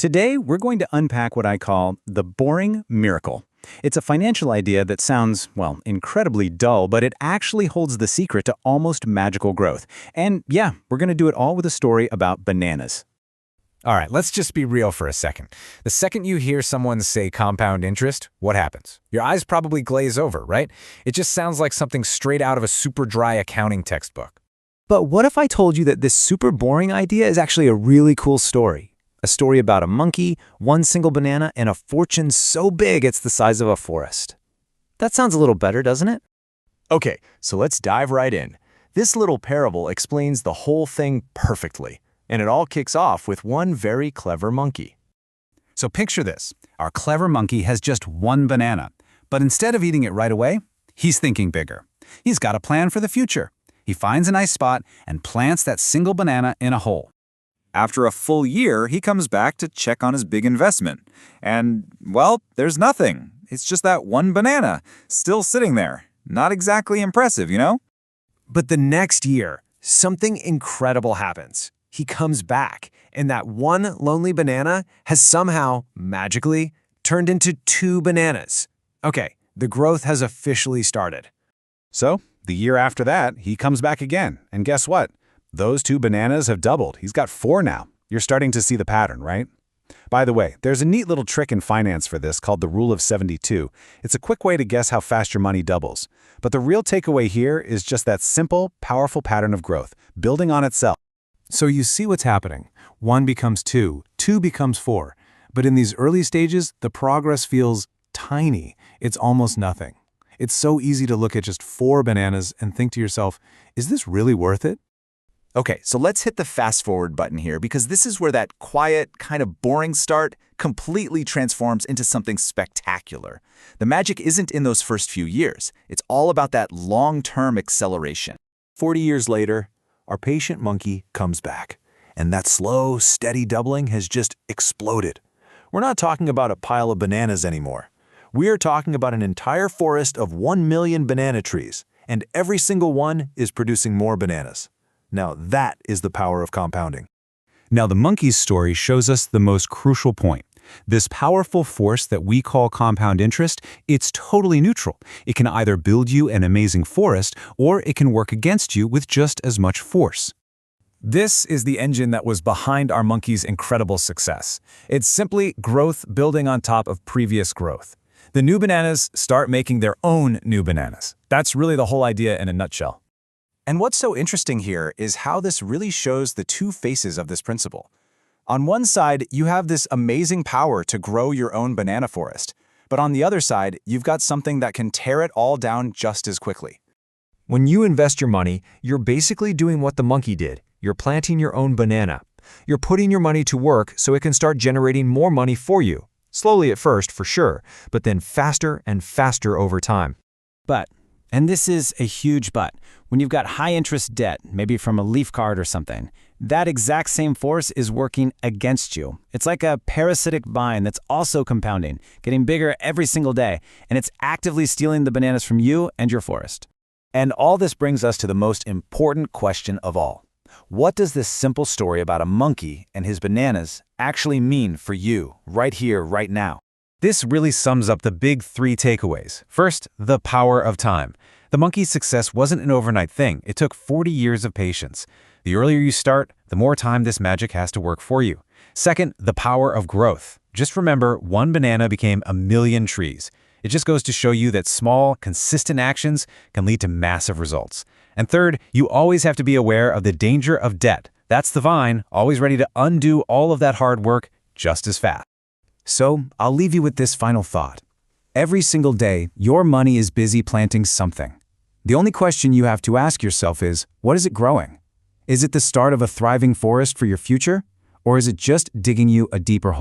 Today, we're going to unpack what I call the boring miracle. It's a financial idea that sounds, well, incredibly dull, but it actually holds the secret to almost magical growth. And yeah, we're going to do it all with a story about bananas. All right, let's just be real for a second. The second you hear someone say compound interest, what happens? Your eyes probably glaze over, right? It just sounds like something straight out of a super dry accounting textbook. But what if I told you that this super boring idea is actually a really cool story? A story about a monkey, one single banana, and a fortune so big it's the size of a forest. That sounds a little better, doesn't it? Okay, so let's dive right in. This little parable explains the whole thing perfectly, and it all kicks off with one very clever monkey. So picture this. Our clever monkey has just one banana, but instead of eating it right away, he's thinking bigger. He's got a plan for the future. He finds a nice spot and plants that single banana in a hole. After a full year, he comes back to check on his big investment. And, well, there's nothing. It's just that one banana, still sitting there. Not exactly impressive, you know? But the next year, something incredible happens. He comes back, and that one lonely banana has somehow, magically, turned into two bananas. Okay, the growth has officially started. So, the year after that, he comes back again. And guess what? Those two bananas have doubled. He's got four now. You're starting to see the pattern, right? By the way, there's a neat little trick in finance for this called the Rule of 72. It's a quick way to guess how fast your money doubles. But the real takeaway here is just that simple, powerful pattern of growth, building on itself. So you see what's happening. One becomes two, two becomes four. But in these early stages, the progress feels tiny. It's almost nothing. It's so easy to look at just four bananas and think to yourself, is this really worth it? Okay, so let's hit the fast forward button here because this is where that quiet, kind of boring start completely transforms into something spectacular. The magic isn't in those first few years. It's all about that long-term acceleration. 40 years later, our patient monkey comes back, and that slow, steady doubling has just exploded. We're not talking about a pile of bananas anymore. We're talking about an entire forest of 1 million banana trees, and every single one is producing more bananas. Now that is the power of compounding. Now the monkey's story shows us the most crucial point. This powerful force that we call compound interest, it's totally neutral. It can either build you an amazing forest, or it can work against you with just as much force. This is the engine that was behind our monkey's incredible success. It's simply growth building on top of previous growth. The new bananas start making their own new bananas. That's really the whole idea in a nutshell. And what's so interesting here is how this really shows the two faces of this principle. On one side, you have this amazing power to grow your own banana forest. But on the other side, you've got something that can tear it all down just as quickly. When you invest your money, you're basically doing what the monkey did. You're planting your own banana. You're putting your money to work so it can start generating more money for you. Slowly at first, for sure, but then faster and faster over time. But, and this is a huge but, when you've got high-interest debt, maybe from a leaf card or something, that exact same force is working against you. It's like a parasitic vine that's also compounding, getting bigger every single day, and it's actively stealing the bananas from you and your forest. And all this brings us to the most important question of all. What does this simple story about a monkey and his bananas actually mean for you, right here, right now? This really sums up the big three takeaways. First, the power of time. The monkey's success wasn't an overnight thing. It took 40 years of patience. The earlier you start, the more time this magic has to work for you. Second, the power of growth. Just remember, one banana became a million trees. It just goes to show you that small, consistent actions can lead to massive results. And third, you always have to be aware of the danger of debt. That's the vine, always ready to undo all of that hard work just as fast. So, I'll leave you with this final thought. Every single day, your money is busy planting something. The only question you have to ask yourself is, what is it growing? Is it the start of a thriving forest for your future? Or is it just digging you a deeper hole?